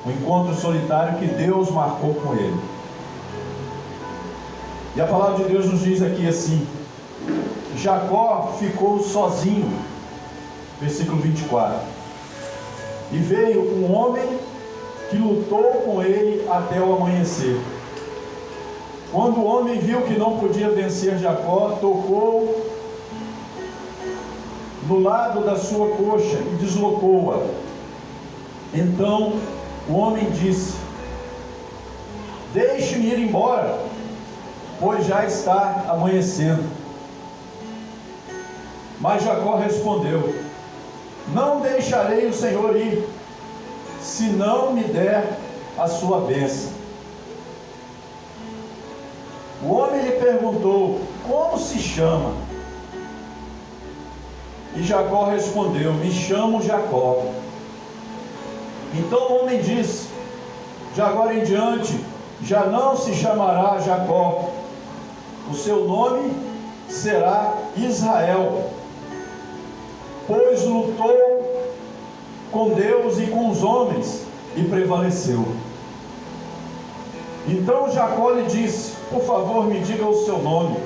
um encontro solitário que Deus marcou com ele. E a palavra de Deus nos diz aqui assim: Jacó ficou sozinho, versículo 24, e veio um homem que lutou com ele até o amanhecer. Quando o homem viu que não podia vencer Jacó, tocou no lado da sua coxa e deslocou-a. Então o homem disse: deixe-me ir embora, pois já está amanhecendo. Mas Jacó respondeu: não deixarei o Senhor ir, se não me der a sua bênção. O homem lhe perguntou: como se chama? E Jacó respondeu: me chamo Jacó. Então o homem disse: de agora em diante já não se chamará Jacó, o seu nome será Israel, pois lutou com Deus e com os homens e prevaleceu. Então Jacó lhe disse: por favor, me diga o seu nome.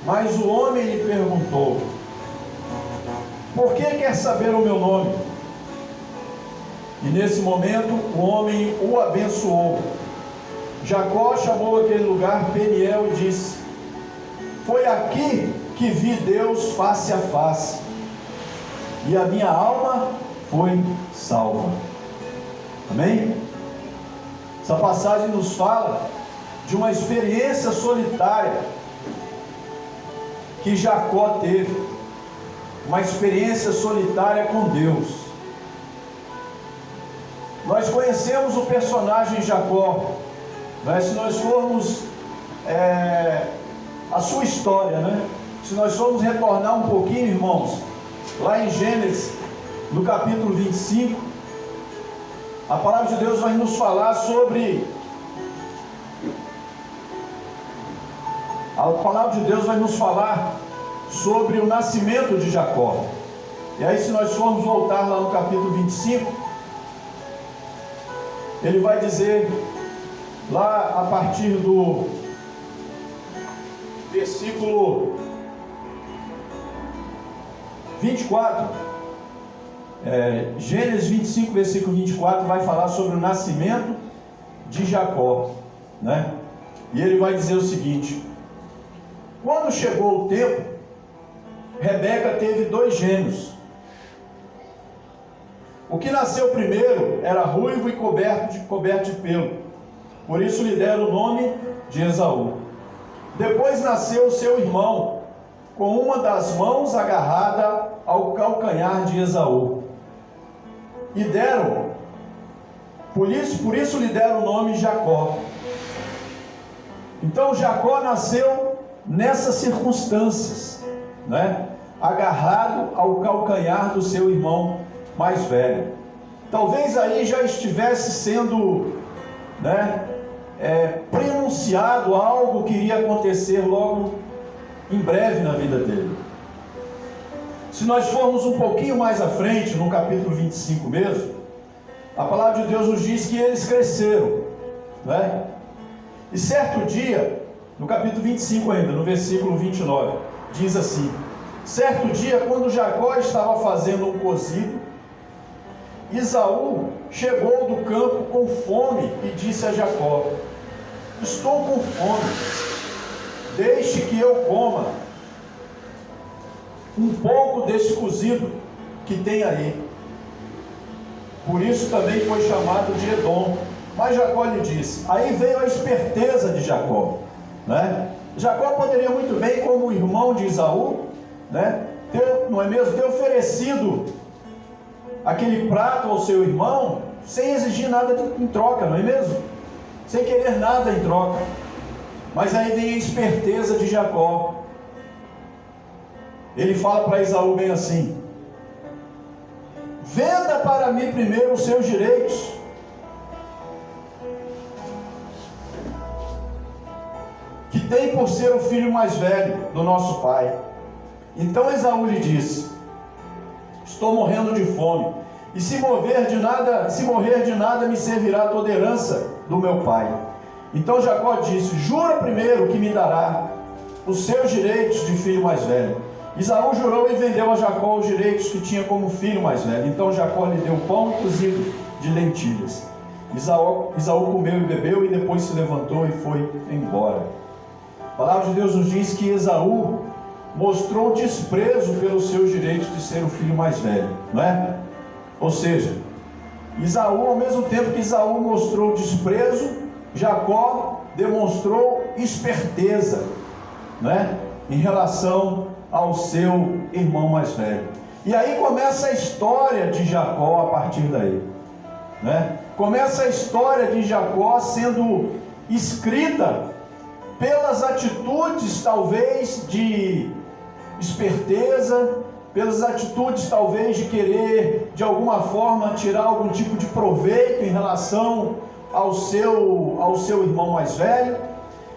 Mas o homem lhe perguntou: por que quer saber o meu nome? E nesse momento o homem o abençoou. Jacó chamou aquele lugar Peniel e disse: foi aqui que vi Deus face a face, e a minha alma foi salva. Amém? Essa passagem nos fala de uma experiência solitária que Jacó teve, uma experiência solitária com Deus. Nós conhecemos o personagem Jacó, né? Se nós formos a sua história, né? Se nós formos retornar um pouquinho, irmãos, lá em Gênesis, no capítulo 25, a palavra de Deus vai nos falar sobre... A palavra de Deus vai nos falar sobre o nascimento de Jacó. E aí, se nós formos voltar lá no capítulo 25, ele vai dizer, lá a partir do versículo 24, Gênesis 25, versículo 24, vai falar sobre o nascimento de Jacó, né? E ele vai dizer o seguinte: quando chegou o tempo, Rebeca teve 2 gêmeos. O que nasceu primeiro era ruivo e coberto de pelo, por isso lhe deram o nome de Esaú. Depois nasceu seu irmão, com uma das mãos agarrada ao calcanhar de Esaú, e por isso lhe deram o nome Jacó. Então Jacó nasceu nessas circunstâncias, né? Agarrado ao calcanhar do seu irmão mais velho. Talvez aí já estivesse sendo, né, prenunciado algo que iria acontecer logo em breve na vida dele. Se nós formos um pouquinho mais à frente, no capítulo 25 mesmo, a palavra de Deus nos diz que eles cresceram, né? E certo dia, no capítulo 25 ainda, no versículo 29, diz assim: certo dia, quando Jacó estava fazendo um cozido, Esaú chegou do campo com fome e disse a Jacó: estou com fome, deixe que eu coma um pouco desse cozido que tem aí. Por isso também foi chamado de Edom. Mas Jacó lhe disse... Aí veio a esperteza de Jacó, né? Jacó poderia muito bem, como irmão de Esaú, né, não é mesmo, ter oferecido aquele prato ao seu irmão sem exigir nada em troca, não é mesmo? Sem querer nada em troca. Mas aí vem a esperteza de Jacó. Ele fala para Esaú bem assim: venda para mim primeiro os seus direitos, que tem por ser o filho mais velho do nosso pai. Então Esaú lhe disse: estou morrendo de fome, e se morrer de nada me servirá toda a herança do meu pai. Então Jacó disse: jura primeiro que me dará os seus direitos de filho mais velho. Esaú jurou e vendeu a Jacó os direitos que tinha como filho mais velho. Então Jacó lhe deu pão cozido de lentilhas. Esaú comeu e bebeu e depois se levantou e foi embora. A palavra de Deus nos diz que Esaú mostrou desprezo pelos seus direitos de ser o filho mais velho, não é? Ou seja, Esaú, ao mesmo tempo que Esaú mostrou desprezo, Jacó demonstrou esperteza, não é? Em relação ao seu irmão mais velho. E aí começa a história de Jacó a partir daí, né? Começa a história de Jacó sendo escrita pelas atitudes talvez de esperteza, pelas atitudes talvez de querer de alguma forma tirar algum tipo de proveito em relação ao seu irmão mais velho.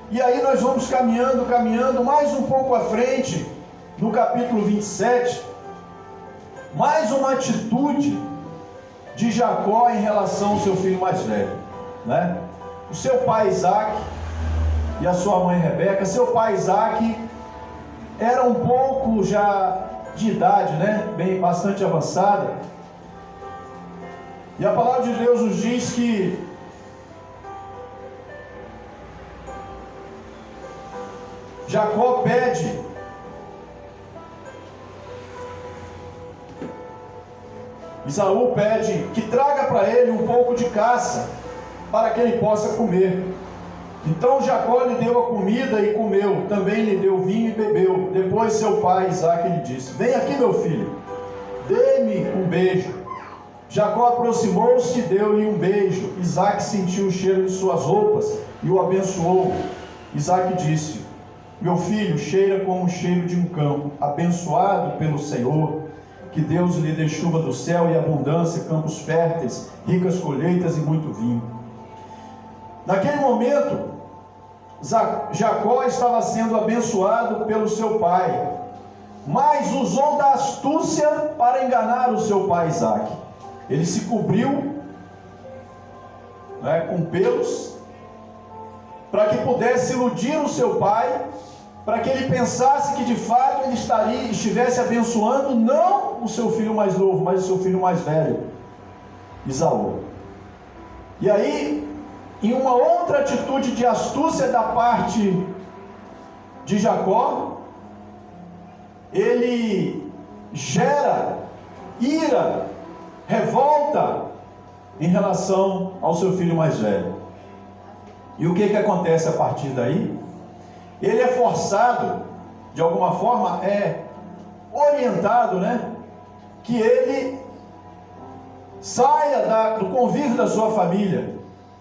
E aí nós vamos caminhando mais um pouco à frente, no capítulo 27, mais uma atitude de Jacó em relação ao seu filho mais velho, né? O seu pai Isaac e a sua mãe Rebeca. Seu pai Isaac era um pouco já de idade, né? Bastante avançada. E a palavra de Deus nos diz que Jacó pede Esaú pede que traga para ele um pouco de caça para que ele possa comer. Então Jacó lhe deu a comida e comeu, também lhe deu vinho e bebeu. Depois seu pai Isaac lhe disse: vem aqui, meu filho, dê-me um beijo. Jacó aproximou-se e deu-lhe um beijo. Isaac sentiu o cheiro de suas roupas e o abençoou. Isaac disse: meu filho cheira como o cheiro de um campo, abençoado pelo Senhor. Que Deus lhe dê chuva do céu e abundância, campos férteis, ricas colheitas e muito vinho. Naquele momento, Jacó estava sendo abençoado pelo seu pai, mas usou da astúcia para enganar o seu pai Isaac. Ele se cobriu, né, com pelos, para que pudesse iludir o seu pai, para que ele pensasse que de fato ele estivesse abençoando não o seu filho mais novo, mas o seu filho mais velho, Esaú. E aí, em uma outra atitude de astúcia da parte de Jacó, ele gera ira, revolta em relação ao seu filho mais velho. E o que acontece a partir daí? Ele é forçado, de alguma forma, é orientado, né? Que ele saia do convívio da sua família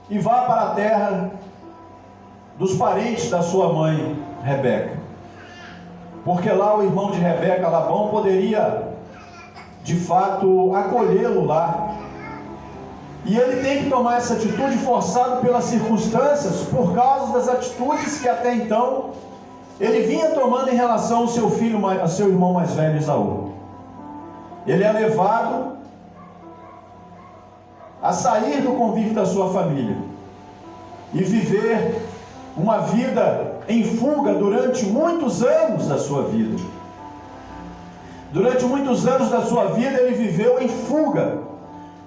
e vá para a terra dos parentes da sua mãe, Rebeca. Porque lá o irmão de Rebeca, Labão, poderia, de fato, acolhê-lo lá. E ele tem que tomar essa atitude forçado pelas circunstâncias, por causa das atitudes que até então ele vinha tomando em relação ao seu irmão mais velho, Esaú. Ele é levado a sair do convívio da sua família e viver uma vida em fuga durante muitos anos da sua vida. Durante muitos anos da sua vida ele viveu em fuga,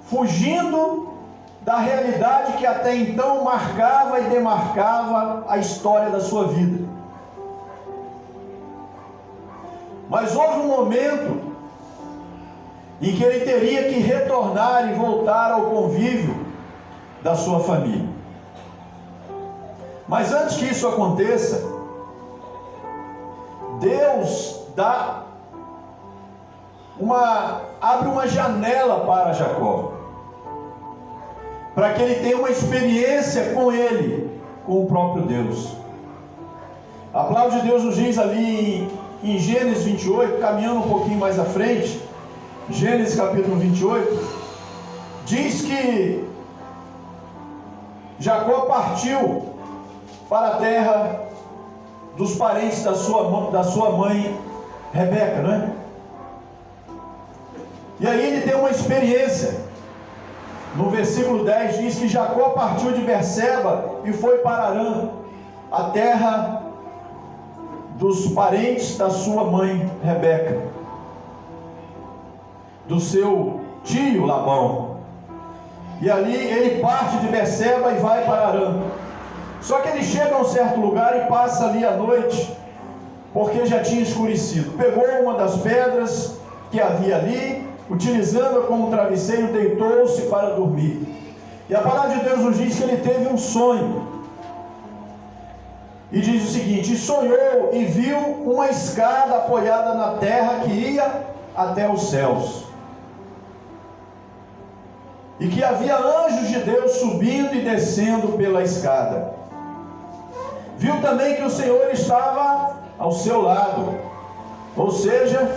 fugindo da realidade que até então marcava e demarcava a história da sua vida. Mas houve um momento em que ele teria que retornar e voltar ao convívio da sua família. Mas antes que isso aconteça, Deus abre uma janela para Jacó, para que ele tenha uma experiência com ele, com o próprio Deus. A palavra de Deus nos diz ali em Gênesis 28, caminhando um pouquinho mais à frente, Gênesis capítulo 28, diz que Jacó partiu para a terra dos parentes da sua mãe Rebeca, né? E aí ele tem uma experiência. No versículo 10 diz que Jacó partiu de Berseba e foi para Harã, a terra dos parentes da sua mãe Rebeca, do seu tio Labão. E ali ele parte de Berseba e vai para Harã. Só que ele chega a um certo lugar e passa ali a noite, porque já tinha escurecido. Pegou uma das pedras que havia ali, utilizando-a como travesseiro, deitou-se para dormir. E a palavra de Deus nos diz que ele teve um sonho. E diz o seguinte: e sonhou e viu uma escada apoiada na terra que ia até os céus. E que havia anjos de Deus subindo e descendo pela escada. Viu também que o Senhor estava ao seu lado. Ou seja,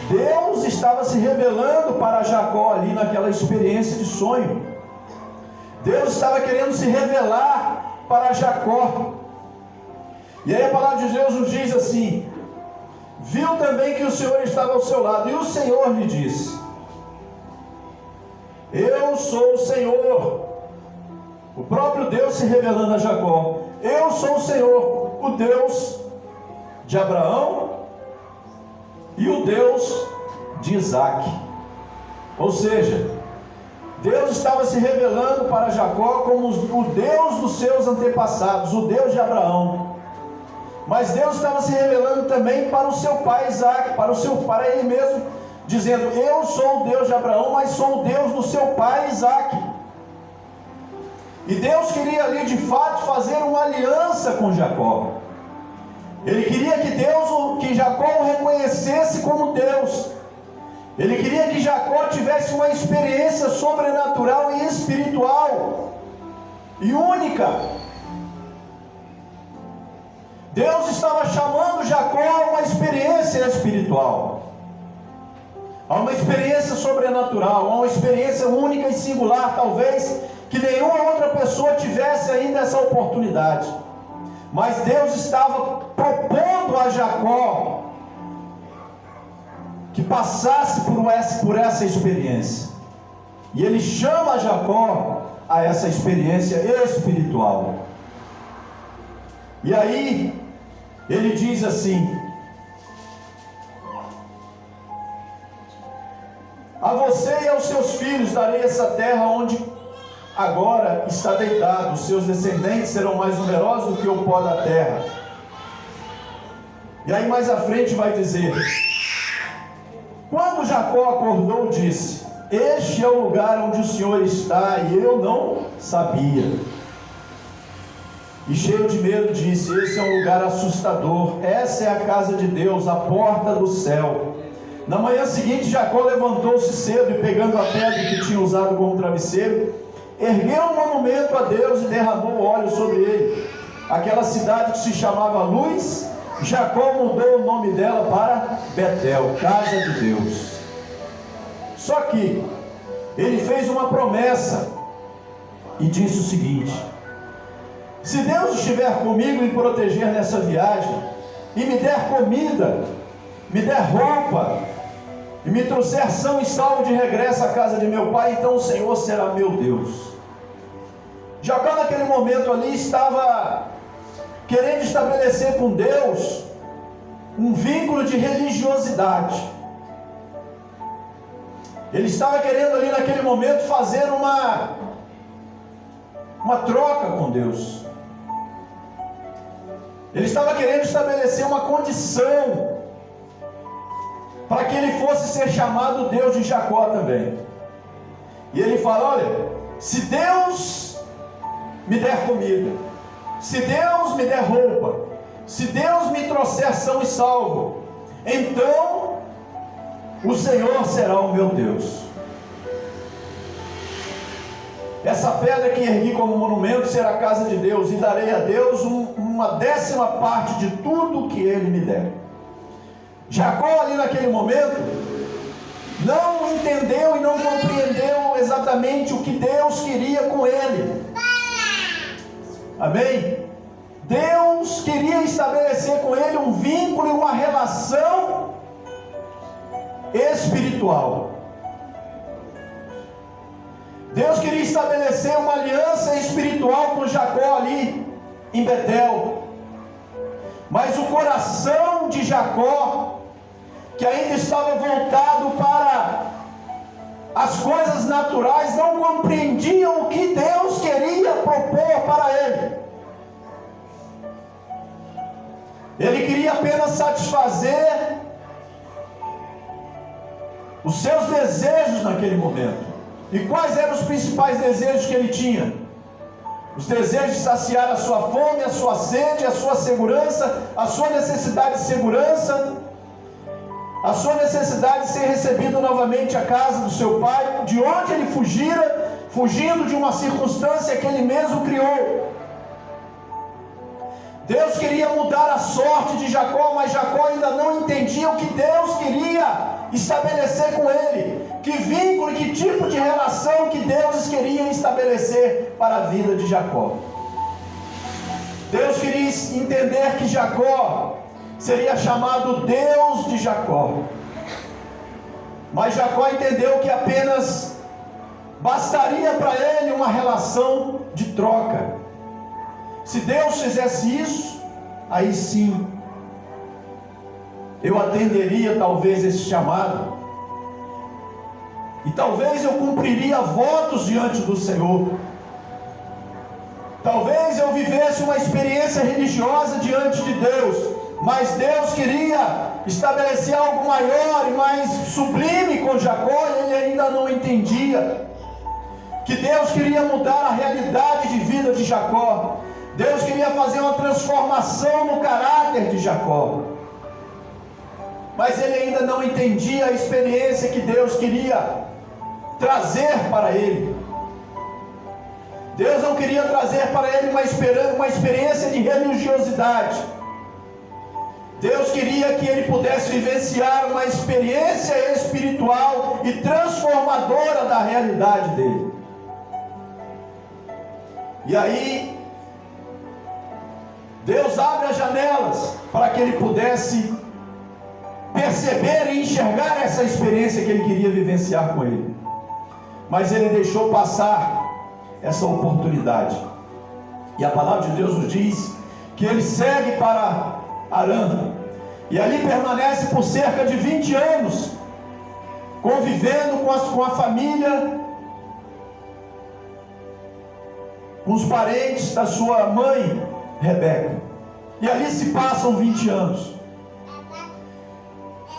Deus estava se revelando para Jacó ali naquela experiência de sonho. Deus estava querendo se revelar para Jacó. E aí a palavra de Deus nos diz assim: viu também que o Senhor estava ao seu lado, e o Senhor lhe disse: eu sou o Senhor. O próprio Deus se revelando a Jacó: eu sou o Senhor, o Deus de Abraão e o Deus de Isaac. Ou seja, Deus estava se revelando para Jacó como o Deus dos seus antepassados, o Deus de Abraão. Mas Deus estava se revelando também para o seu pai Isaac, para ele mesmo, dizendo: eu sou o Deus de Abraão, mas sou o Deus do seu pai Isaac. E Deus queria ali de fato fazer uma aliança com Jacó. Ele queria que Jacó o reconhecesse como Deus. Ele queria que Jacó tivesse uma experiência sobrenatural e espiritual e única. Deus estava chamando Jacó a uma experiência espiritual, a uma experiência sobrenatural, a uma experiência única e singular, talvez que nenhuma outra pessoa tivesse ainda essa oportunidade. Mas Deus estava propondo a Jacó que passasse por essa experiência. E ele chama Jacó a essa experiência espiritual. E aí ele diz assim: a você e aos seus filhos darei essa terra onde agora está deitado. Os seus descendentes serão mais numerosos do que o pó da terra. E aí mais à frente vai dizer: quando Jacó acordou, disse: este é o lugar onde o Senhor está, e eu não sabia. E cheio de medo disse: esse é um lugar assustador, essa é a casa de Deus, a porta do céu. Na manhã seguinte, Jacó levantou-se cedo e, pegando a pedra que tinha usado como travesseiro, ergueu um monumento a Deus e derramou óleo sobre ele. Aquela cidade que se chamava Luz, Jacó mudou o nome dela para Betel, casa de Deus. Só que ele fez uma promessa e disse o seguinte: se Deus estiver comigo e me proteger nessa viagem, e me der comida, me der roupa, e me trouxer são e salvo de regresso à casa de meu pai, então o Senhor será meu Deus. Jacó naquele momento ali estava querendo estabelecer com Deus um vínculo de religiosidade. Ele estava querendo ali naquele momento fazer uma troca com Deus. Ele estava querendo estabelecer uma condição para que ele fosse ser chamado Deus de Jacó também. E ele fala: olha, se Deus me der comida, se Deus me der roupa, se Deus me trouxer são e salvo, então o Senhor será o meu Deus. Essa pedra que ergui como monumento será a casa de Deus, e darei a Deus uma 10ª de tudo que Ele me der. Jacó ali naquele momento não entendeu e não compreendeu exatamente o que Deus queria com ele. Amém? Deus queria estabelecer com ele um vínculo e uma relação espiritual. Deus queria estabelecer uma aliança espiritual com Jacó ali em Betel. Mas o coração de Jacó, que ainda estava voltado para as coisas naturais, não compreendia o que Deus queria propor para ele. Ele queria apenas satisfazer os seus desejos naquele momento. E quais eram os principais desejos que ele tinha? Os desejos de saciar a sua fome, a sua sede, a sua segurança, a sua necessidade de segurança, a sua necessidade de ser recebido novamente à casa do seu pai, de onde ele fugira, fugindo de uma circunstância que ele mesmo criou. Deus queria mudar a sorte de Jacó, mas Jacó ainda não entendia o que Deus queria estabelecer com ele, que vínculo e que tipo de relação que Deus queria estabelecer para a vida de Jacó. Deus queria entender que Jacó seria chamado Deus de Jacó, mas Jacó entendeu que apenas bastaria para ele uma relação de troca. Se Deus fizesse isso, aí sim eu atenderia talvez esse chamado, e talvez eu cumpriria votos diante do Senhor, talvez eu vivesse uma experiência religiosa diante de Deus, mas Deus queria estabelecer algo maior e mais sublime com Jacó, e ele ainda não entendia que Deus queria mudar a realidade de vida de Jacó. Deus queria fazer uma transformação no caráter de Jacó, mas ele ainda não entendia a experiência que Deus queria trazer para ele. Deus não queria trazer para ele uma experiência de religiosidade. Deus queria que ele pudesse vivenciar uma experiência espiritual e transformadora da realidade dele. E aí Deus abre as janelas para que ele pudesse perceber e enxergar essa experiência que ele queria vivenciar com ele. Mas ele deixou passar essa oportunidade. E a palavra de Deus nos diz que ele segue para Harã, e ali permanece por cerca de 20 anos, convivendo com a família, com os parentes da sua mãe Rebeca. E ali se passam 20 anos.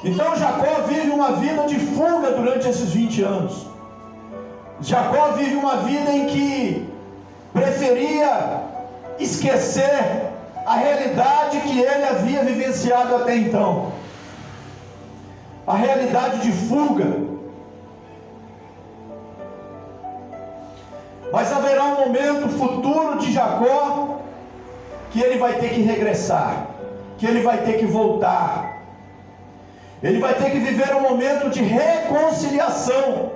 Então Jacó vive uma vida de fuga durante esses 20 anos. Jacó vive uma vida em que preferia esquecer a realidade que ele havia vivenciado até então. A realidade de fuga. Mas haverá um momento futuro de Jacó que ele vai ter que regressar, que ele vai ter que voltar. Ele vai ter que viver um momento de reconciliação.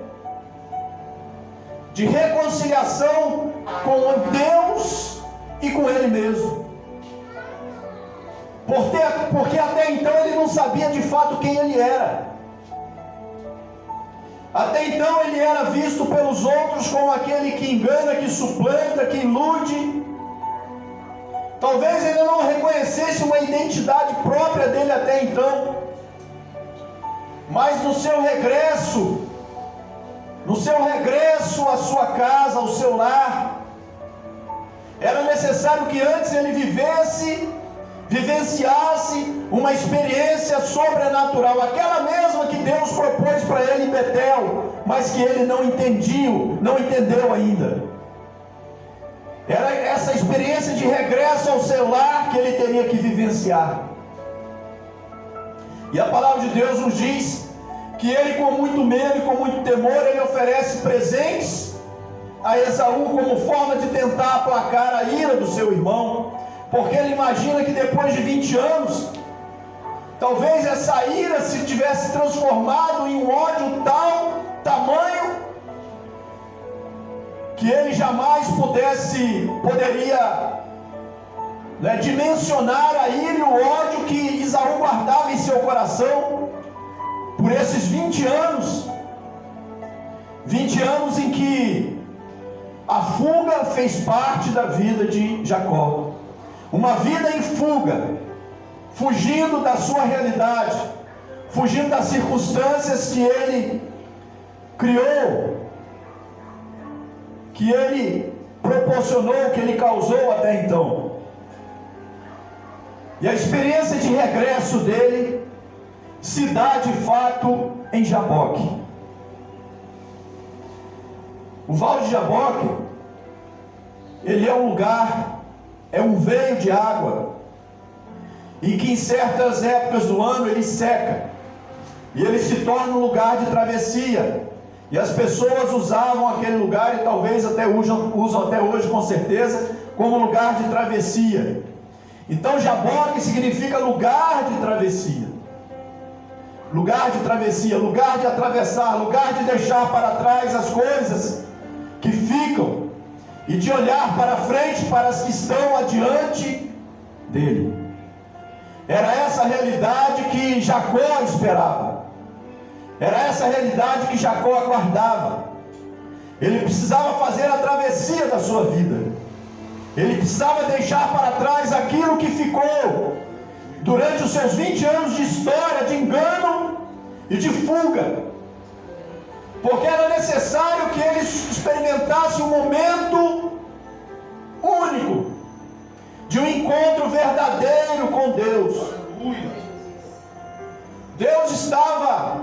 De reconciliação com Deus e com ele mesmo. Porque até então ele não sabia de fato quem ele era. Até então ele era visto pelos outros como aquele que engana, que suplanta, que ilude. Talvez ele não reconhecesse uma identidade própria dele até então. Mas no seu regresso à sua casa, ao seu lar, era necessário que antes ele vivenciasse uma experiência sobrenatural, aquela mesma que Deus propôs para ele em Betel, mas que ele não entendeu ainda. Era essa experiência de regresso ao seu lar que ele teria que vivenciar. E a palavra de Deus nos diz que ele, com muito medo e com muito temor, ele oferece presentes a Esaú como forma de tentar aplacar a ira do seu irmão, porque ele imagina que depois de 20 anos, talvez essa ira se tivesse transformado em um ódio tamanho, que ele jamais poderia dimensionar a ira e o ódio que Esaú guardava em seu coração. por esses 20 anos em que a fuga fez parte da vida de Jacó. Uma vida em fuga, fugindo da sua realidade, fugindo das circunstâncias que ele criou, que ele proporcionou, que ele causou até então. E a experiência de regresso dele se dá de fato em Jaboque. O Vale de Jaboque, ele é um lugar, é um veio de água, e que em certas épocas do ano ele seca, e ele se torna um lugar de travessia, e as pessoas usavam aquele lugar, e talvez até usam até hoje com certeza, como lugar de travessia. Então Jaboque significa lugar de travessia. Lugar de travessia, lugar de atravessar, lugar de deixar para trás as coisas que ficam, e de olhar para frente para as que estão adiante dele. Era essa a realidade que Jacó esperava, era essa a realidade que Jacó aguardava. Ele precisava fazer a travessia da sua vida, ele precisava deixar para trás aquilo que ficou durante os seus 20 anos de história, de engano e de fuga, porque era necessário que ele experimentasse um momento único de um encontro verdadeiro com Deus. Deus estava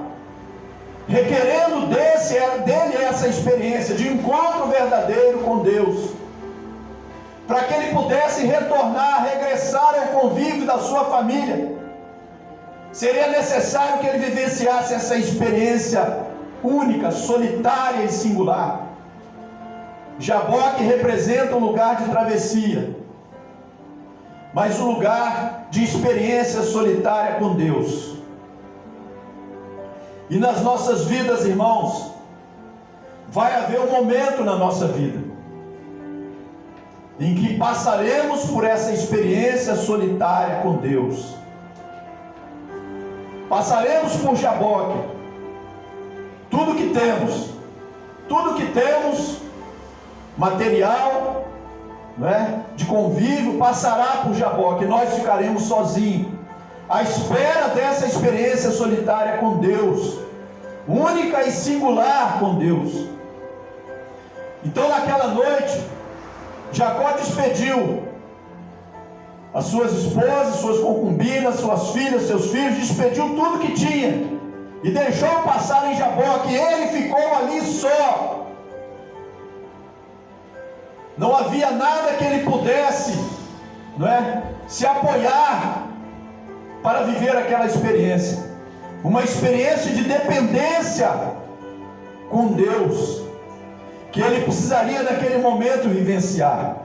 requerendo dele essa experiência de encontro verdadeiro com Deus, para que ele pudesse retornar, regressar ao convívio da sua família. Seria necessário que ele vivenciasse essa experiência única, solitária e singular. Jaboque representa um lugar de travessia, mas um lugar de experiência solitária com Deus. E nas nossas vidas, irmãos, vai haver um momento na nossa vida em que passaremos por essa experiência solitária com Deus. Passaremos por Jaboque. Tudo que temos, material, de convívio, passará por Jaboque. Nós ficaremos sozinhos, à espera dessa experiência solitária com Deus, única e singular com Deus. Então naquela noite, Jacó despediu as suas esposas, suas concubinas, suas filhas, seus filhos, despediu tudo que tinha e deixou passar em Jaboque. Ele ficou ali só. Não havia nada que ele pudesse, se apoiar para viver aquela experiência, uma experiência de dependência com Deus, que ele precisaria naquele momento vivenciar.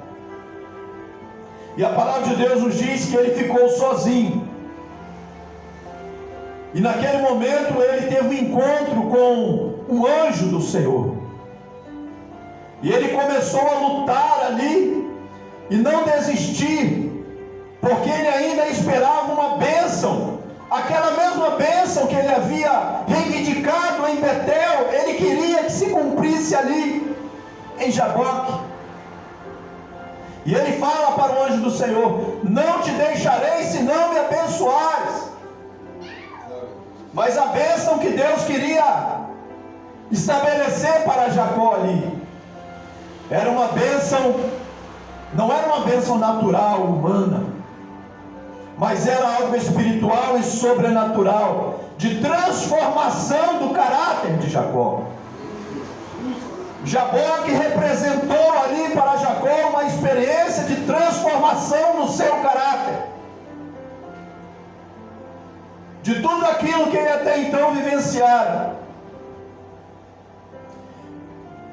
E a palavra de Deus nos diz que ele ficou sozinho. E naquele momento ele teve um encontro com um anjo do Senhor. E ele começou a lutar ali e não desistir, porque ele ainda esperava uma bênção. Aquela mesma bênção que ele havia reivindicado em Betel, ele queria que se cumprisse ali em Jaboque. E ele fala para o anjo do Senhor: não te deixarei se não me abençoares. Mas a bênção que Deus queria estabelecer para Jacó ali era uma bênção, não era uma bênção natural, humana, mas era algo espiritual e sobrenatural, de transformação do caráter de Jacó. Jaboque representou ali para Jacó uma experiência de transformação no seu caráter, de tudo aquilo que ele até então vivenciara.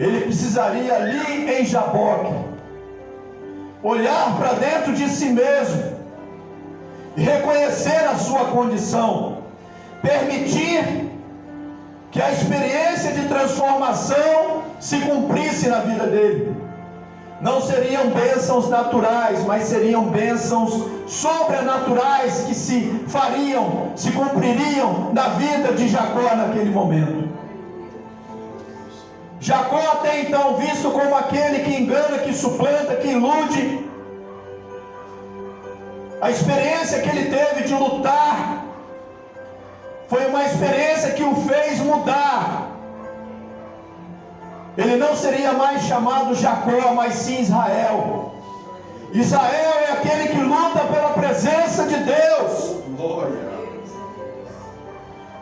Ele precisaria ali em Jaboque olhar para dentro de si mesmo e reconhecer a sua condição, permitir que a experiência de transformação se cumprisse na vida dele. não seriam bênçãos naturais, mas seriam bênçãos sobrenaturais que se cumpririam na vida de Jacó naquele momento. Jacó, até então visto como aquele que engana, que suplanta, que ilude, a experiência que ele teve de lutar foi uma experiência que o fez mudar. Ele não seria mais chamado Jacó, mas sim Israel. Israel é aquele que luta pela presença de Deus. Glória.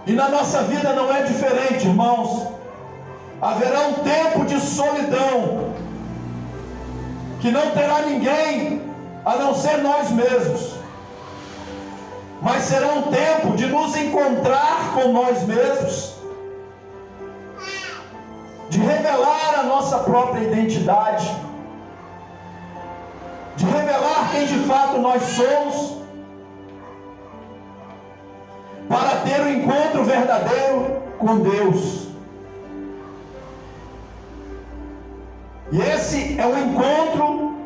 E na nossa vida não é diferente, irmãos. Haverá um tempo de solidão, que não terá ninguém a não ser nós mesmos. Mas será um tempo de nos encontrar com nós mesmos, de revelar a nossa própria identidade, de revelar quem de fato nós somos, para ter um encontro verdadeiro com Deus. E esse é um encontro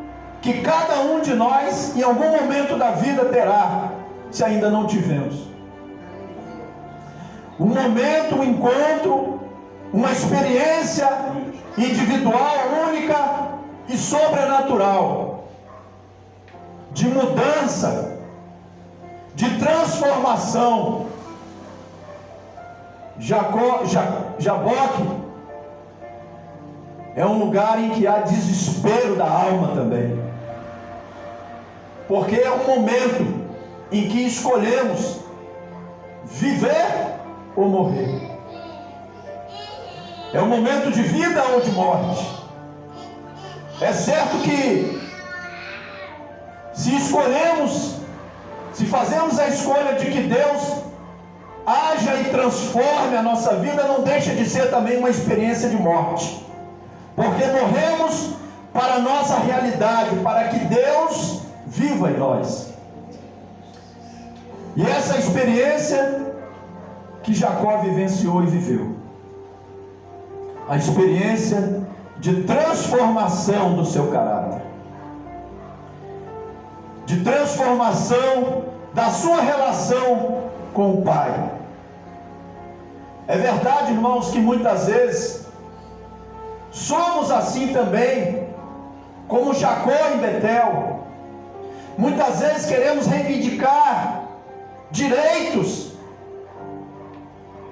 que cada um de nós, em algum momento da vida, terá, se ainda não tivemos. Um momento, um encontro, uma experiência individual, única e sobrenatural, de mudança, de transformação. Jaboque é um lugar em que há desespero da alma também, porque é um momento em que escolhemos viver ou morrer. É um momento de vida ou de morte. É certo que se fazemos a escolha de que Deus haja e transforme a nossa vida, não deixa de ser também uma experiência de morte, porque morremos para a nossa realidade, para que Deus viva em nós. E essa experiência que Jacó vivenciou e viveu, a experiência de transformação do seu caráter, de transformação da sua relação com o Pai. É verdade, irmãos, que muitas vezes somos assim também, como Jacó em Betel. Muitas vezes queremos reivindicar direitos,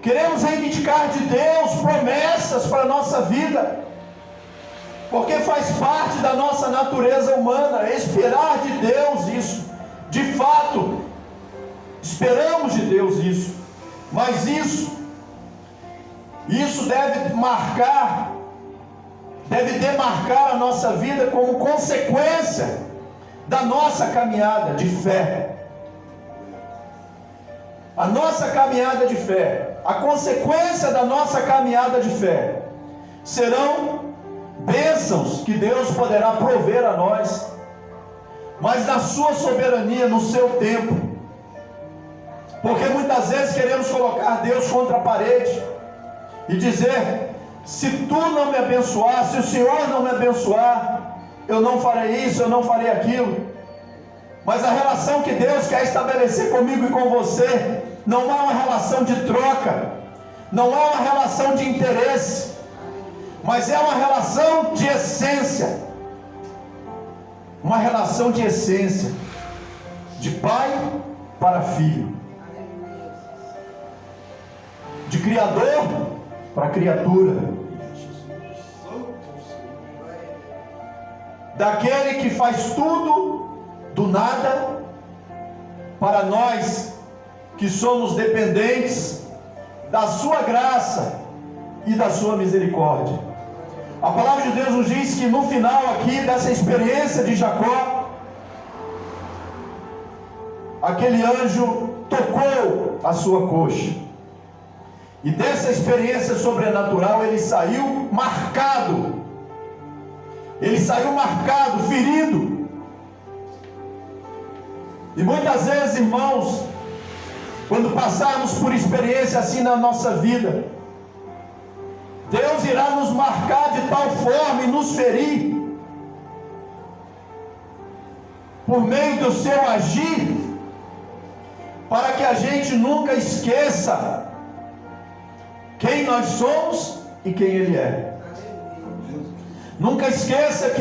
queremos reivindicar de Deus promessas para a nossa vida, porque faz parte da nossa natureza humana esperar de Deus isso. De fato, esperamos de Deus isso, mas isso deve demarcar a nossa vida como consequência da nossa caminhada de fé. A nossa caminhada de fé, a consequência da nossa caminhada de fé, serão bênçãos que Deus poderá prover a nós, mas na sua soberania, no seu tempo. Porque muitas vezes queremos colocar Deus contra a parede e dizer: se tu não me abençoar, se o Senhor não me abençoar, eu não farei isso, eu não farei aquilo. Mas a relação que Deus quer estabelecer comigo e com você não é uma relação de troca, não é uma relação de interesse, mas é uma relação de essência. Uma relação de essência, de pai para filho, de criador para criatura, daquele que faz tudo do nada para nós que somos dependentes da sua graça e da sua misericórdia. A palavra de Deus nos diz que no final aqui dessa experiência de Jacó, aquele anjo tocou a sua coxa, e dessa experiência sobrenatural ele saiu marcado, ferido. E muitas vezes, irmãos, quando passarmos por experiência assim na nossa vida, Deus irá nos marcar de tal forma e nos ferir, por meio do seu agir, para que a gente nunca esqueça quem nós somos e quem Ele é. Nunca esqueça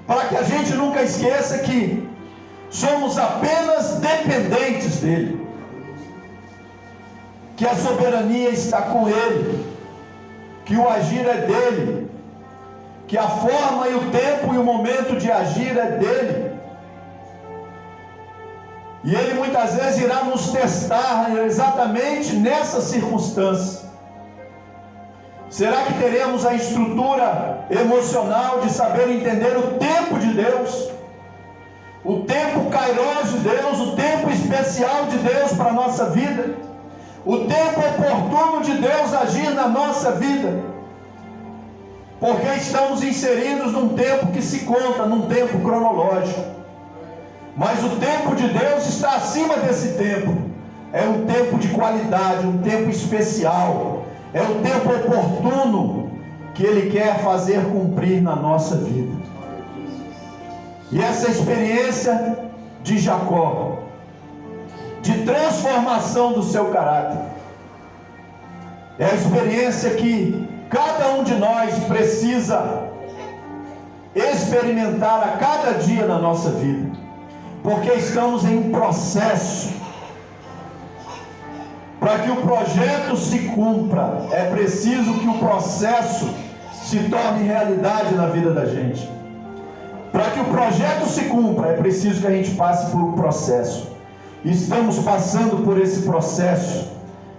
para que a gente nunca esqueça que somos apenas dependentes dEle, que a soberania está com Ele, que o agir é dEle, que a forma e o tempo e o momento de agir é dEle. E Ele muitas vezes irá nos testar exatamente nessa circunstância. Será que teremos a estrutura emocional de saber entender o tempo de Deus? O tempo kairos de Deus, o tempo especial de Deus para a nossa vida? O tempo oportuno de Deus agir na nossa vida? Porque estamos inseridos num tempo que se conta, num tempo cronológico. Mas o tempo de Deus está acima desse tempo. É um tempo de qualidade, um tempo especial. É o tempo oportuno que Ele quer fazer cumprir na nossa vida. E essa experiência de Jacó, de transformação do seu caráter, é a experiência que cada um de nós precisa experimentar a cada dia na nossa vida. Porque estamos em um processo. Para que o projeto se cumpra, é preciso que o processo se torne realidade na vida da gente. Para que o projeto se cumpra, é preciso que a gente passe por um processo. Estamos passando por esse processo,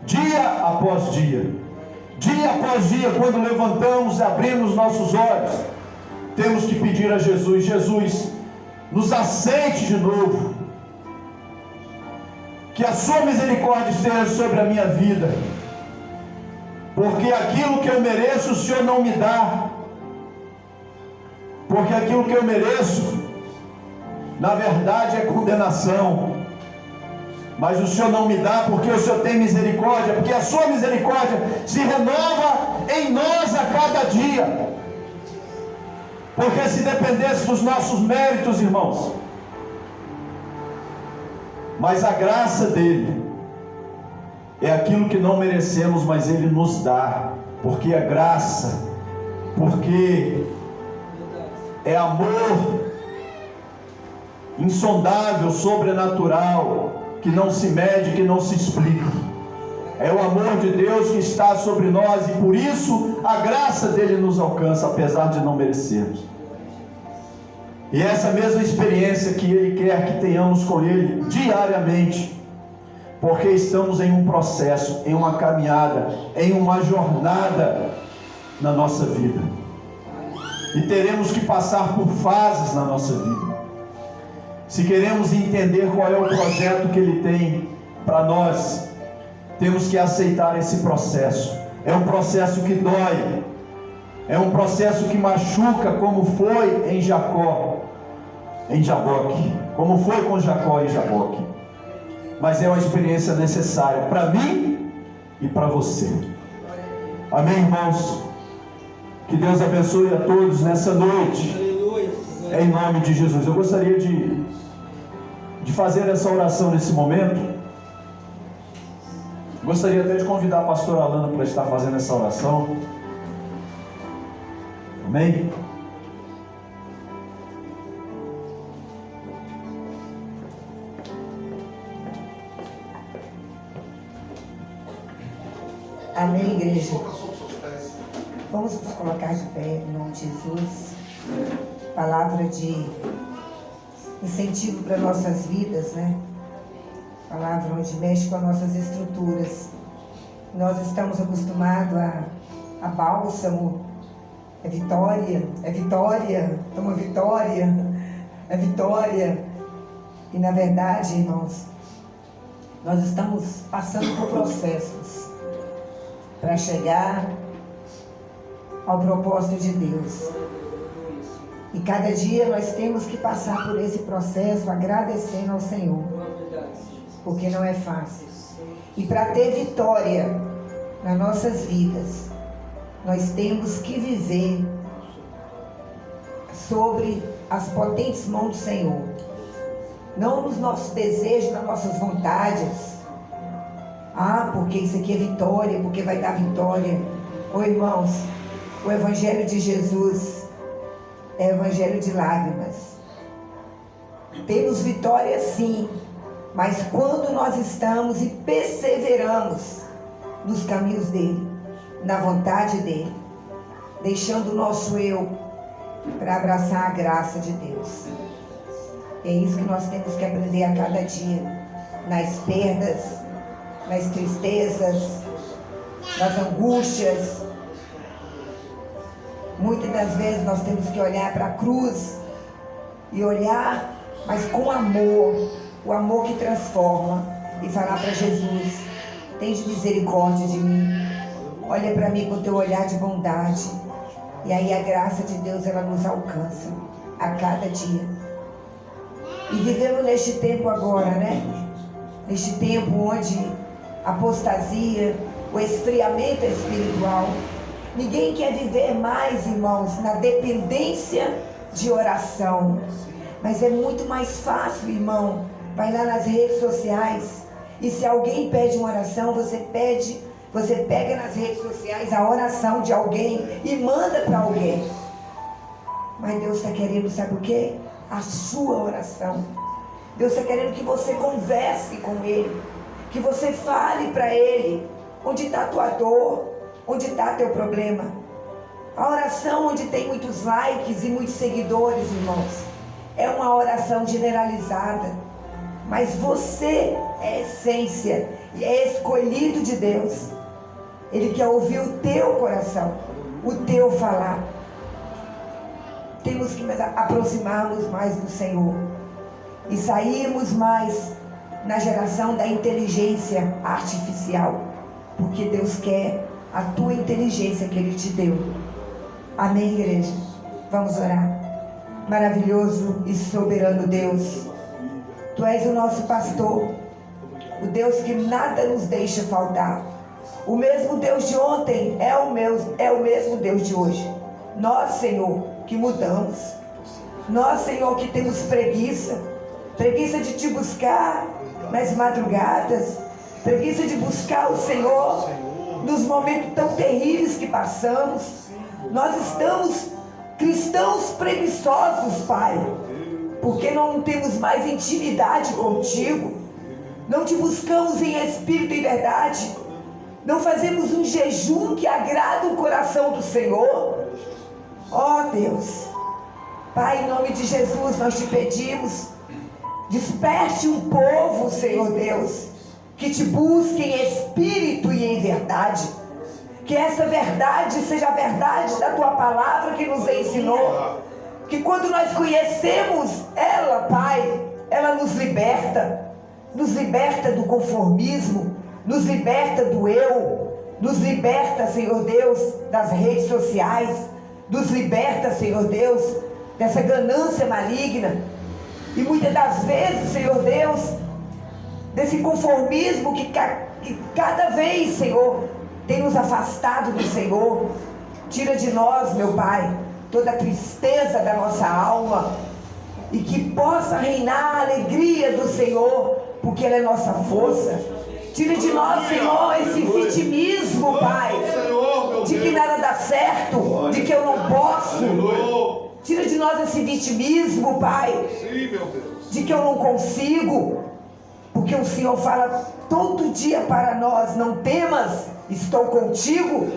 dia após dia. Dia após dia, quando levantamos e abrimos nossos olhos, temos que pedir a Jesus: Jesus, nos aceite de novo, que a sua misericórdia esteja sobre a minha vida, porque aquilo que eu mereço o Senhor não me dá, porque aquilo que eu mereço na verdade é condenação, mas o Senhor não me dá porque o Senhor tem misericórdia, porque a sua misericórdia se renova em nós a cada dia. Porque se dependesse dos nossos méritos, irmãos, mas a graça dele é aquilo que não merecemos, mas Ele nos dá, porque é graça, porque é amor insondável, sobrenatural, que não se mede, que não se explica. É o amor de Deus que está sobre nós, e por isso a graça dele nos alcança, apesar de não merecermos. E essa mesma experiência que Ele quer que tenhamos com Ele diariamente, porque estamos em um processo, em uma caminhada, em uma jornada na nossa vida, e teremos que passar por fases na nossa vida. Se queremos entender qual é o projeto que Ele tem para nós, temos que aceitar esse processo. É um processo que dói, é um processo que machuca, como foi em Jaboque, como foi com Jacó em Jaboque. Mas é uma experiência necessária para mim e para você. Amém, irmãos? Que Deus abençoe a todos nessa noite, em nome de Jesus. Eu gostaria de fazer essa oração nesse momento. Gostaria até de convidar a pastora Alana para estar fazendo essa oração. Amém? Amém, igreja. Vamos nos colocar de pé em nome de Jesus. Palavra de incentivo para nossas vidas, né? Palavra onde mexe com as nossas estruturas. Nós estamos acostumados a bálsamo, é vitória, toma vitória, é vitória. E na verdade, irmãos, nós estamos passando por processos para chegar ao propósito de Deus. E cada dia nós temos que passar por esse processo agradecendo ao Senhor, porque não é fácil. E para ter vitória nas nossas vidas, nós temos que viver sobre as potentes mãos do Senhor. não nos nossos desejos, nas nossas vontades. Ah, porque isso aqui é vitória, porque vai dar vitória. Ô irmãos, o Evangelho de Jesus é o Evangelho de lágrimas. Temos vitória sim, mas quando nós estamos e perseveramos nos caminhos dele, na vontade dele, deixando o nosso eu para abraçar a graça de Deus. É isso que nós temos que aprender a cada dia, nas perdas, nas tristezas, nas angústias. Muitas das vezes nós temos que olhar para a cruz e olhar, mas com amor, o amor que transforma, e falar para Jesus: tende misericórdia de mim, olha para mim com teu olhar de bondade. E aí a graça de Deus, ela nos alcança a cada dia. E vivendo neste tempo agora, né? Neste tempo onde a apostasia, o esfriamento espiritual, ninguém quer viver mais, irmãos, na dependência de oração. Mas é muito mais fácil, irmão. Vai lá nas redes sociais e se alguém pede uma oração, você pega nas redes sociais a oração de alguém e manda para alguém. Mas Deus está querendo, sabe o quê? A sua oração. Deus está querendo que você converse com Ele, que você fale para Ele onde está a tua dor, onde está teu problema. A oração onde tem muitos likes e muitos seguidores, irmãos, é uma oração generalizada. Mas você é essência e é escolhido de Deus. Ele quer ouvir o teu coração, o teu falar. Temos que aproximarmos mais do Senhor e sairmos mais na geração da inteligência artificial, porque Deus quer a tua inteligência que Ele te deu. Amém, igreja? Vamos orar. Maravilhoso e soberano Deus, Tu és o nosso pastor, o Deus que nada nos deixa faltar. O mesmo Deus de ontem é o mesmo Deus de hoje. Nós, Senhor, que mudamos. Nós, Senhor, que temos preguiça de Te buscar nas madrugadas, preguiça de buscar o Senhor nos momentos tão terríveis que passamos. Nós estamos cristãos preguiçosos, Pai, porque não temos mais intimidade contigo, não Te buscamos em espírito e verdade, não fazemos um jejum que agrada o coração do Senhor. Ó Deus, Pai, em nome de Jesus nós Te pedimos, desperte um povo, Senhor Deus, que Te busque em espírito e em verdade. Que essa verdade seja a verdade da Tua palavra que nos ensinou. Que quando nós conhecemos ela, Pai, ela nos liberta do conformismo, nos liberta do eu, nos liberta, Senhor Deus, das redes sociais, nos liberta, Senhor Deus, dessa ganância maligna. E muitas das vezes, Senhor Deus, desse conformismo que cada vez, Senhor, tem nos afastado do Senhor. Tira de nós, meu Pai, toda a tristeza da nossa alma, e que possa reinar a alegria do Senhor, porque Ele é nossa força. Tira de nós, Senhor, esse vitimismo, Pai, de que nada dá certo, de que eu não posso. Tira de nós esse vitimismo, Pai, de que eu não consigo, porque o Senhor fala todo dia para nós: não temas, estou contigo,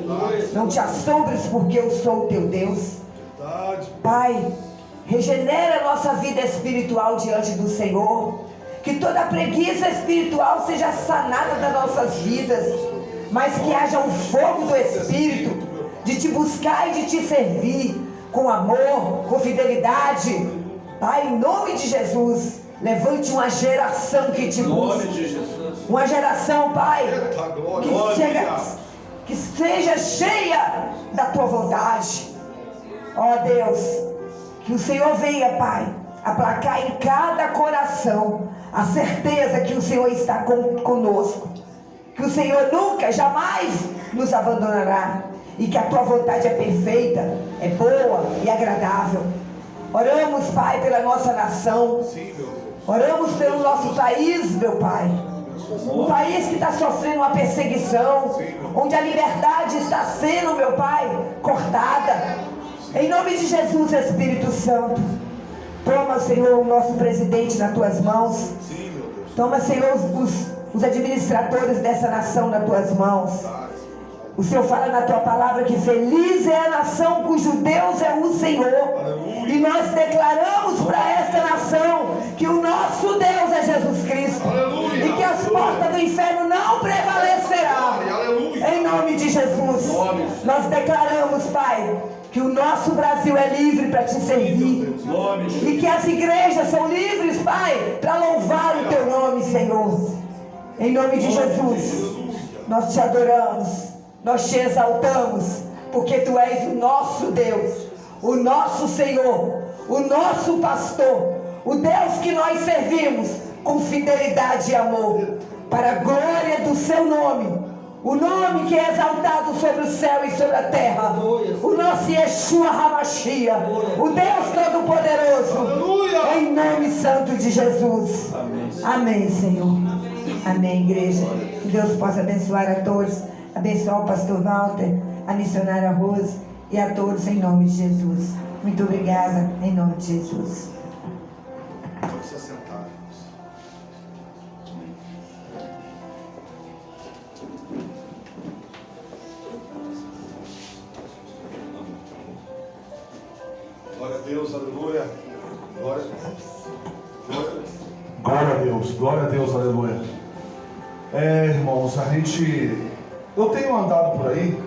não te assombres, porque eu sou o teu Deus. Pai, regenera a nossa vida espiritual diante do Senhor, que toda preguiça espiritual seja sanada das nossas vidas, mas que haja um fogo do Espírito de Te buscar e de Te servir com amor, com fidelidade. Pai, em nome de Jesus, levante uma geração que Te busque, uma geração, Pai, que seja cheia da Tua vontade. Ó Deus, que o Senhor venha, Pai, aplacar em cada coração a certeza que o Senhor está conosco, que o Senhor nunca, jamais nos abandonará, e que a Tua vontade é perfeita, é boa e agradável. Oramos, Pai, pela nossa nação. Sim, meu Deus. Oramos pelo nosso país, meu Pai. Um país que está sofrendo uma perseguição, onde a liberdade está sendo, meu Pai, cortada. Em nome de Jesus, Espírito Santo, toma, Senhor, o nosso presidente nas tuas mãos. Toma, Senhor, os administradores dessa nação nas tuas mãos. O Senhor fala na tua palavra que feliz é a nação cujo Deus é o Senhor. E nós declaramos para esta nação que o nosso Deus é Jesus Cristo. E que as portas do inferno não prevalecerão. Em nome de Jesus. Nós declaramos, Pai, que o nosso Brasil é livre para te servir. E que as igrejas são livres, Pai, para louvar o teu nome, Senhor. Em nome de Jesus, nós te adoramos. Nós te exaltamos, porque Tu és o nosso Deus, o nosso Senhor, o nosso pastor, o Deus que nós servimos com fidelidade e amor, para a glória do Seu nome, o nome que é exaltado sobre o céu e sobre a terra, o nosso Yeshua HaMashiach, o Deus Todo-Poderoso, em nome santo de Jesus. Amém, Senhor. Amém, igreja. Que Deus possa abençoar a todos. Abençoar o pastor Walter, a missionária Rose e a todos em nome de Jesus. Muito obrigada, em nome de Jesus. Pode se assentar. Glória a Deus, aleluia. Glória Glória a Deus, aleluia. Irmãos, eu tenho andado por aí,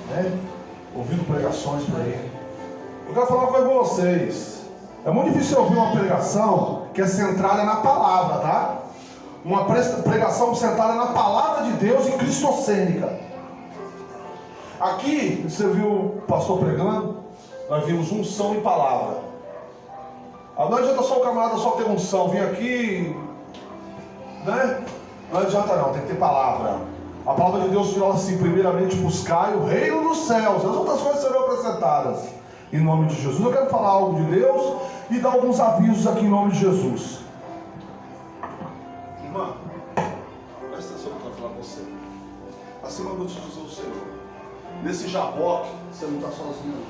né, ouvindo pregações por aí. Eu quero falar uma coisa com vocês. É muito difícil ouvir uma pregação que é centrada na palavra, tá? Uma pregação centrada na palavra de Deus e cristocênica. Aqui, você viu o pastor pregando, nós vimos unção e palavra. Não adianta só o camarada só ter unção, vir aqui, né? Não adianta não, tem que ter palavra. A palavra de Deus fala assim: primeiramente buscai o reino dos céus, as outras coisas serão acrescentadas. Em nome de Jesus. Eu quero falar algo de Deus e dar alguns avisos aqui em nome de Jesus. Irmã, presta atenção no que eu vou falar com você. Assim mandou te dizer o Senhor. Nesse jaboque, você não está sozinho não.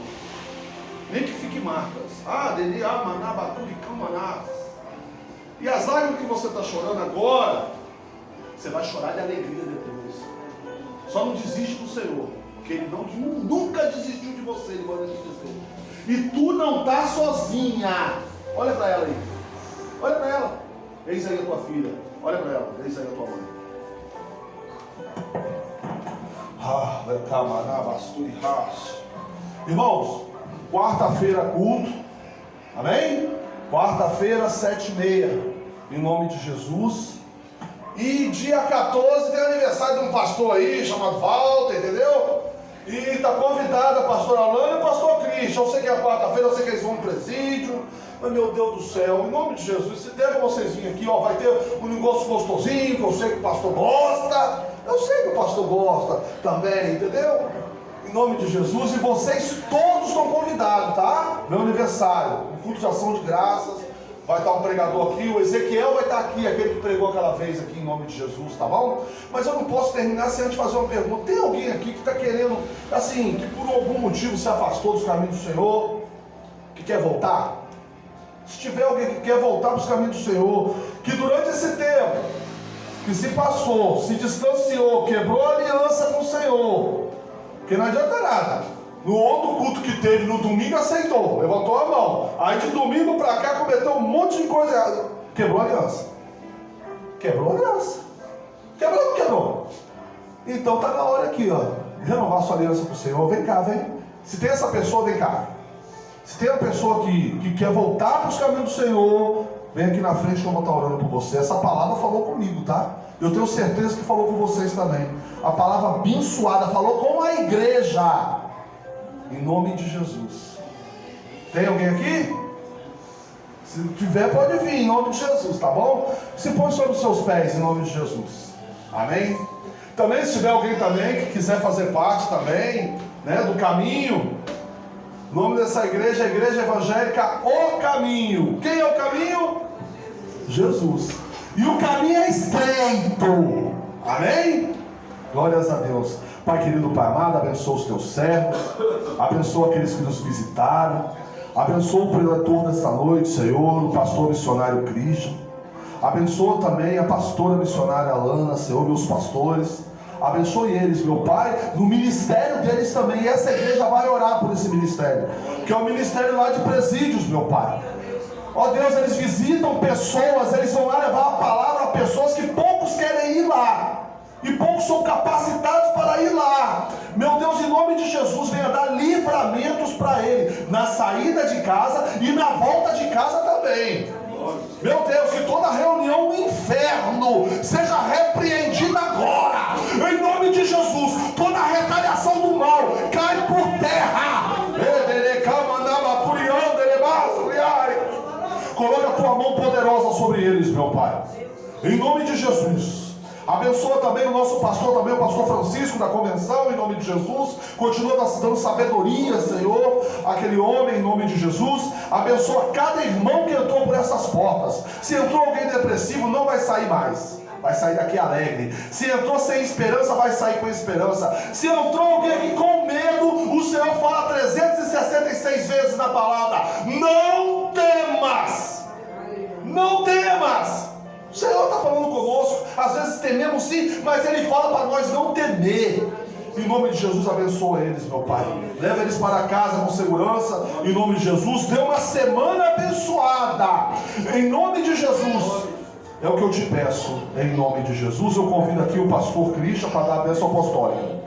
Nem que fique marcas. Deli, maná, baturi, camaná. E as lágrimas que você está chorando agora, você vai chorar de alegria depois. Só não desiste do Senhor, porque Ele nunca desistiu de você, Ele manda te dizer. E tu não está sozinha. Olha para ela aí. Olha para ela. Eis aí a tua filha. Olha para ela. Eis aí a tua mãe. Irmãos, quarta-feira culto. Amém? Quarta-feira, 7h30. Em nome de Jesus. E dia 14 tem aniversário de um pastor aí, chamado Walter, entendeu? E está convidada a pastora Alana e o pastor Cristian. Eu sei que é quarta-feira, eu sei que eles vão no presídio. Mas meu Deus do céu, em nome de Jesus, se der para vocês virem aqui, vai ter um negócio gostosinho, que eu sei que o pastor gosta. Eu sei que o pastor gosta também, entendeu? Em nome de Jesus, e vocês todos estão convidados, tá? Meu aniversário, um culto de ação de graças. Vai estar um pregador aqui, o Ezequiel vai estar aqui, aquele que pregou aquela vez aqui em nome de Jesus, tá bom? Mas eu não posso terminar sem antes fazer uma pergunta. Tem alguém aqui que está querendo, assim, que por algum motivo se afastou dos caminhos do Senhor, que quer voltar? Se tiver alguém que quer voltar para os caminhos do Senhor, que durante esse tempo que se passou, se distanciou, quebrou a aliança com o Senhor, porque não adianta nada. No outro culto que teve no domingo aceitou, levantou a mão. Aí de domingo para cá cometeu um monte de coisa errada. Quebrou a aliança. Quebrou a aliança. Quebrou ou não quebrou? Então tá na hora aqui, ó. Renovar sua aliança com o Senhor. Vem cá, vem. Se tem essa pessoa, vem cá. Se tem uma pessoa que quer voltar para os caminhos do Senhor, vem aqui na frente que eu vou estar orando por você. Essa palavra falou comigo, tá? Eu tenho certeza que falou com vocês também. A palavra abençoada falou com a igreja. Em nome de Jesus. Tem alguém aqui? Se tiver, pode vir, em nome de Jesus, tá bom? Se põe sobre os seus pés, em nome de Jesus. Amém? Também, se tiver alguém também que quiser fazer parte também, né, do caminho, O nome dessa igreja é a Igreja Evangélica O Caminho. Quem é o caminho? Jesus. E o caminho é estreito. Amém? Glórias a Deus. Pai querido, Pai amado, abençoa os teus servos, abençoa aqueles que nos visitaram, abençoa o preletor desta noite, Senhor, o pastor missionário Christian, abençoa também a pastora missionária Alana, Senhor, meus pastores, abençoe eles, meu Pai, no ministério deles também. E essa igreja vai orar por esse ministério, que é o ministério lá de presídios, meu Pai. Ó Deus, eles visitam pessoas, eles vão lá levar a palavra a pessoas que poucos querem ir lá, e poucos são capacitados para ir lá. Meu Deus, em nome de Jesus, venha dar livramentos para ele, na saída de casa e na volta de casa também. Meu Deus, que toda reunião no inferno seja repreendida agora, em nome de Jesus. Toda retaliação do mal cai por terra. Coloca a tua mão poderosa sobre eles, meu Pai, em nome de Jesus. Abençoa também o nosso pastor, também o pastor Francisco da convenção, em nome de Jesus. Continua dando sabedoria, Senhor, aquele homem, em nome de Jesus. Abençoa cada irmão que entrou por essas portas. Se entrou alguém depressivo, não vai sair mais, vai sair daqui alegre. Se entrou sem esperança, vai sair com esperança. Se entrou alguém aqui com medo, o Senhor fala 366 vezes na palavra: não temas, não temas. O Senhor está falando conosco. Às vezes tememos sim, mas Ele fala para nós não temer. Em nome de Jesus, abençoa eles, meu Pai. Leva eles para casa com segurança. Em nome de Jesus, dê uma semana abençoada. Em nome de Jesus, é o que eu te peço. Em nome de Jesus, eu convido aqui o pastor Christian para dar a bênção apostólica.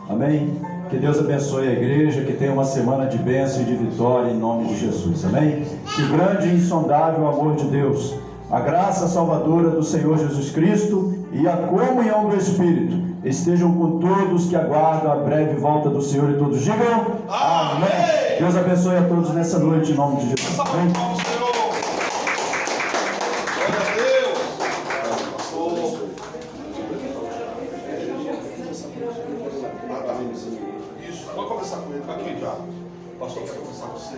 Amém? Que Deus abençoe a igreja, que tenha uma semana de bênção e de vitória em nome de Jesus. Amém? Que grande e insondável amor de Deus, a graça salvadora do Senhor Jesus Cristo e a comunhão do Espírito estejam com todos que aguardam a breve volta do Senhor, e todos digam amém. Deus abençoe a todos nessa noite em nome de Jesus. Amém? Isso, pode conversar com ele, aqui já. O pastor quer conversar com você.